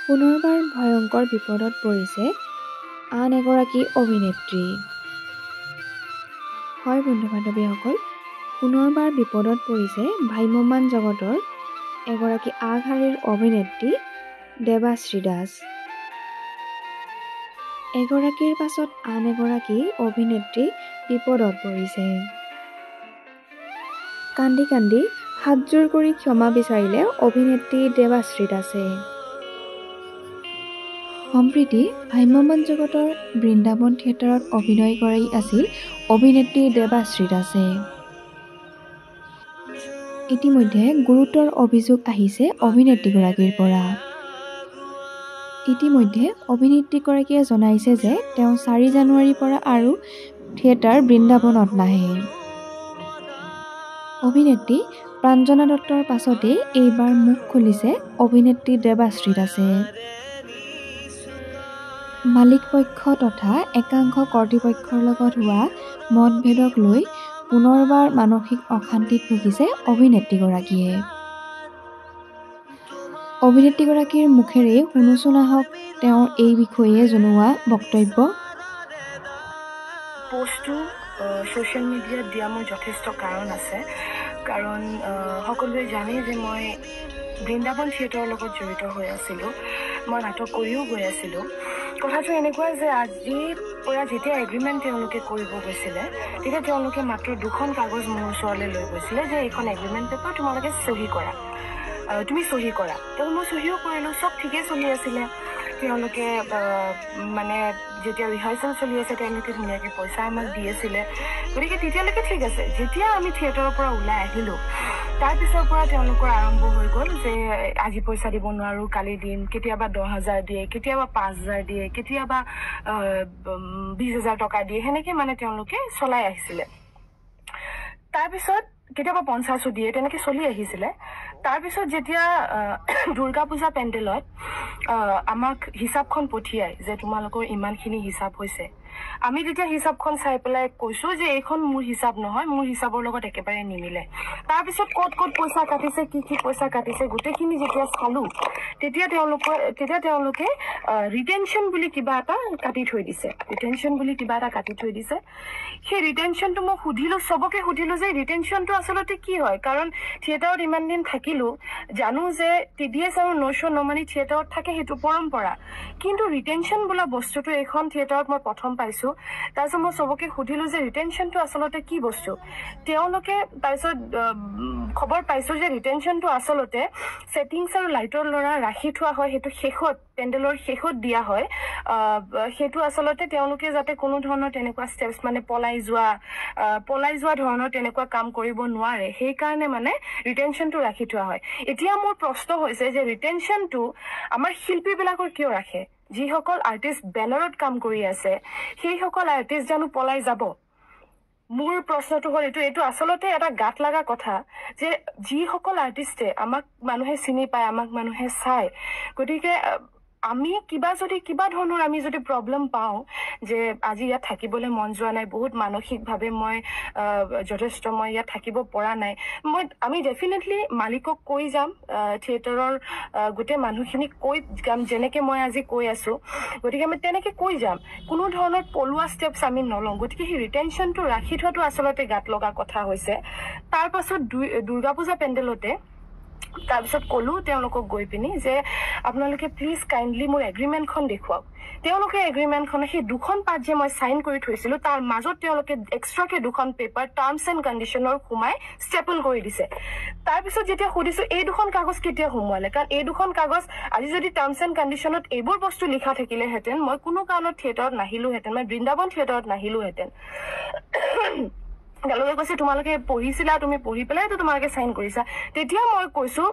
পুনৰবাৰ ভয়ংকৰ বিপদত পৰিছে আন এগৰাকী অভিনেত্ৰী। হয় বন্ধু-বান্ধৱীসকল, পুনৰবাৰ বিপদত পৰিছে ভ্ৰাম্যমাণ জগতৰ এগৰাকী আগশাৰীৰ অভিনেত্ৰী দেৱাশ্ৰী দাস। এগৰাকীৰ পাছত আন এগৰাকী অভিনেত্ৰী বিপদত পৰিছে। কান্দি কান্দি হাতজোৰ কৰি ক্ষমা বিচাৰিলে অভিনেত্ৰী দেৱাশ্ৰী দাসে। সম্প্ৰীতি ভ্ৰাম্যমাণ জগতৰ বৃন্দাবন থিয়েটাৰত অভিনয় কৰি আছিল অভিনেত্ৰী দেৱাশ্ৰী দাসে। ইতিমধ্যে গুৰুতৰ অভিযোগ আহিছে অভিনেত্ৰীগৰাকীৰ পৰা। ইতিমধ্যে অভিনেত্ৰীগৰাকীয়ে জনাইছে যে তেওঁ 4 জানুৱাৰীৰ পৰা আৰু থিয়েটাৰ বৃন্দাবনত নাহে। অভিনেত্ৰী প্ৰাঞ্জনা দত্তৰ পাছতেই এইবাৰ মুখ খুলিছে অভিনেত্ৰী দেৱাশ্ৰী দাসে। মালিক পক্ষ তথা একাংশ কৰ্তৃপক্ষৰ লগত হোৱা মতভেদক লৈ পুনৰবাৰ মানসিক অশান্তিত ভুগিছে অভিনেত্ৰীগৰাকীয়ে। অভিনেত্ৰীগৰাকীৰ মুখেৰেই শুনোচোন আহক তেওঁৰ এই বিষয়ে জনোৱা বক্তব্য। পোষ্টটো ছ'চিয়েল মিডিয়াত দিয়া মোৰ যথেষ্ট কাৰণ আছে। কাৰণ সকলোৱে জানে যে মই বৃন্দাবন থিয়েটাৰৰ লগত জড়িত হৈ আছিলোঁ। মই নাটক কৰিও গৈ আছিলোঁ। কথাটো এনেকুৱা যে আজিৰ পৰা যেতিয়া এগ্ৰিমেণ্ট তেওঁলোকে কৰিব গৈছিলে, তেতিয়া তেওঁলোকে মাত্ৰ 2খন কাগজ মোৰ ওচৰলৈ লৈ গৈছিলে যে এইখন এগ্ৰিমেণ্ট পেপাৰ তোমালোকে চহী কৰা, তুমি চহী কৰা। তেওঁ মই চহীও কৰিলোঁ, চব ঠিকেই চলি আছিলে। তেওঁলোকে মানে যেতিয়া ৰিহাৰ্চেল চলি আছে তেওঁলোকে ধুনীয়াকৈ পইচা আমাক দি আছিলে, গতিকে তেতিয়ালৈকে ঠিক আছে। যেতিয়া আমি থিয়েটাৰৰ পৰা ওলাই আহিলোঁ, তাৰপিছৰ পৰা তেওঁলোকৰ আৰম্ভ হৈ গ'ল যে আজি পইচা দিব নোৱাৰোঁ, কালি দিম। কেতিয়াবা 10,000 দিয়ে, কেতিয়াবা 5,000 দিয়ে, কেতিয়াবা 20,000 টকা দিয়ে, সেনেকৈ মানে তেওঁলোকে চলাই আহিছিলে। তাৰপিছত কেতিয়াবা 50 দিয়ে, তেনেকৈ চলি আহিছিলে। তাৰপিছত যেতিয়া দুৰ্গা পূজা পেণ্ডেলত আমাক হিচাপখন পঠিয়াই যে তোমালোকৰ ইমানখিনি হিচাপ হৈছে, আমি তেতিয়া হিচাপখন চাই পেলাই কৈছোঁ যে এইখন মোৰ হিচাপ নহয়, মোৰ হিচাপৰ লগত একেবাৰে নিমিলে। তাৰপিছত ক'ত পইচা কাটিছে, কি পইচা কাটিছে, গোটেইখিনি যেতিয়া চালোঁ, তেতিয়া তেওঁলোকে ৰিটেনশ্যন বুলি কিবা এটা কাটি থৈ দিছে। সেই ৰিটেনশ্যনটো মই চবকে সুধিলোঁ যে ৰিটেনশ্যনটো আচলতে কি হয়। কাৰণ থিয়েটাৰত ইমান দিন থাকিলোঁ, জানো যে TDS আৰু ন' মানি থিয়েটাৰত থাকে, সেইটো পৰম্পৰা। কিন্তু ৰিটেনশ্যন বোলা বস্তুটো এইখন থিয়েটাৰত মই প্ৰথম পাইছোঁ। তাৰপিছত মই চবকে সুধিলোঁ যে ৰিটেনশ্যনটো আচলতে কি বস্তু। তেওঁলোকে তাৰপিছত খবৰ পাইছোঁ যে ৰিটেনশ্যনটো আচলতে ছেটিংছ আৰু লাইটৰ ল'ৰা ৰাখি থোৱা হয়, সেইটো শেষত পেণ্ডেলৰ শেষত দিয়া হয়। সেইটো আচলতে তেওঁলোকে যাতে কোনো ধৰণৰ তেনেকুৱা ষ্টেপছ মানে পলাই যোৱা ধৰণৰ তেনেকুৱা কাম কৰিব নোৱাৰে, সেইকাৰণে মানে ৰিটেনশ্যনটো ৰাখি থোৱা হয়। এতিয়া মোৰ প্ৰশ্ন হৈছে যে ৰিটেনশ্যনটো আমাৰ শিল্পীবিলাকৰ কিয় ৰাখে? যিসকল আৰ্টিষ্ট বেনাৰত কাম কৰি আছে, সেইসকল আৰ্টিষ্ট জানো পলাই যাব? মোৰ প্ৰশ্নটো হ'ল এইটো আচলতে এটা গাত লগা কথা যে যিসকল আৰ্টিষ্টে আমাক মানুহে চিনি পায়, আমাক মানুহে চায়, গতিকে আমি কিবা ধৰণৰ আমি যদি প্ৰব্লেম পাওঁ যে আজি ইয়াত থাকিবলৈ মন যোৱা নাই, বহুত মানসিকভাৱে মই ইয়াত থাকিব পৰা নাই, আমি ডেফিনেটলি মালিকক কৈ যাম, থিয়েটাৰৰ গোটেই মানুহখিনিক কৈ যাম, যেনেকৈ মই আজি কৈ আছোঁ। গতিকে আমি তেনেকৈ কৈ যাম, কোনো ধৰণৰ পলোৱা ষ্টেপছ আমি নলওঁ। গতিকে সেই ৰিটেনশ্যনটো ৰাখি থোৱাটো আচলতে গাত লগা কথা হৈছে। তাৰপাছত দুৰ্গা পূজা পেণ্ডেলতে তাৰপিছত ক'লোঁ তেওঁলোকক গৈ পিনি যে আপোনালোকে প্লিজ কাইণ্ডলি মোৰ এগ্ৰিমেণ্টখন দেখুৱাওক। তেওঁলোকে এগ্ৰিমেণ্টখনে সেই 2খন পাৰ্ট যে মই চাইন কৰি থৈছিলোঁ, তাৰ মাজত তেওঁলোকে এক্সট্ৰাকৈ 2খন পেপাৰ টাৰ্মছ এণ্ড কণ্ডিশ্যনৰ সোমাই ষ্টেপল কৰি দিছে। তাৰপিছত যেতিয়া সুধিছোঁ এই 2খন কাগজ কেতিয়া সোমোৱালে, কাৰণ এই 2খন কাগজ আজি যদি টাৰ্মছ এণ্ড কণ্ডিশ্যনত এইবোৰ বস্তু লিখা থাকিলেহেঁতেন, মই কোনো কাৰণত থিয়েটাৰত নাহিলোহেঁতেন, মই বৃন্দাবন থিয়েটাৰত নাহিলোহেঁতেন। তেওঁলোকে কৈছে তোমালোকে পঢ়িছিলা, তুমি পঢ়ি পেলাইতো তোমালোকে চাইন কৰিছা। তেতিয়া মই কৈছোঁ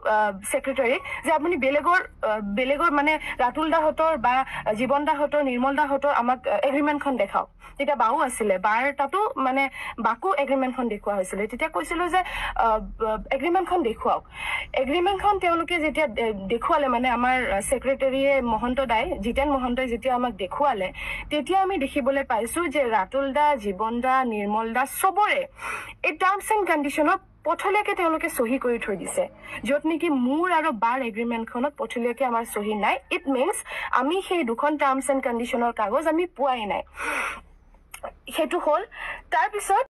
ছেক্ৰেটাৰীক যে আপুনি বেলেগৰ মানে ৰাতুল দাহঁতৰ বা জীৱন দাহঁতৰ, নিৰ্মল দাহঁতৰ আমাক এগ্ৰিমেণ্টখন দেখাওক। তেতিয়া বাও আছিলে, বাৰ তাতো মানে বাকো এগ্ৰিমেণ্টখন দেখুওৱা হৈছিলে। তেতিয়া কৈছিলোঁ যে এগ্ৰিমেণ্টখন দেখুৱাওক। এগ্ৰিমেণ্টখন তেওঁলোকে যেতিয়া দেখুৱালে, মানে আমাৰ ছেক্ৰেটাৰীয়ে জিতেন মহন্তই যেতিয়া আমাক দেখুৱালে, তেতিয়া আমি দেখিবলৈ পাইছোঁ যে ৰাতুল দা, জীৱন দা, নিৰ্মল দা চবৰে এই টাৰ্মছ এণ্ড কণ্ডিশ্যনৰ পথলীয়াকে তেওঁলোকে চহী কৰি থৈ দিছে য'ত নেকি মোৰ আৰু বাৰ এগ্ৰিমেণ্টখনত পথলীয়াকে আমাৰ চহী নাই ইট মিনছ আমি সেই দুখন টাৰ্মছ এণ্ড কণ্ডিশ্যনৰ কাগজ আমি পোৱাই নাই সেইটো হ'ল তাৰপিছত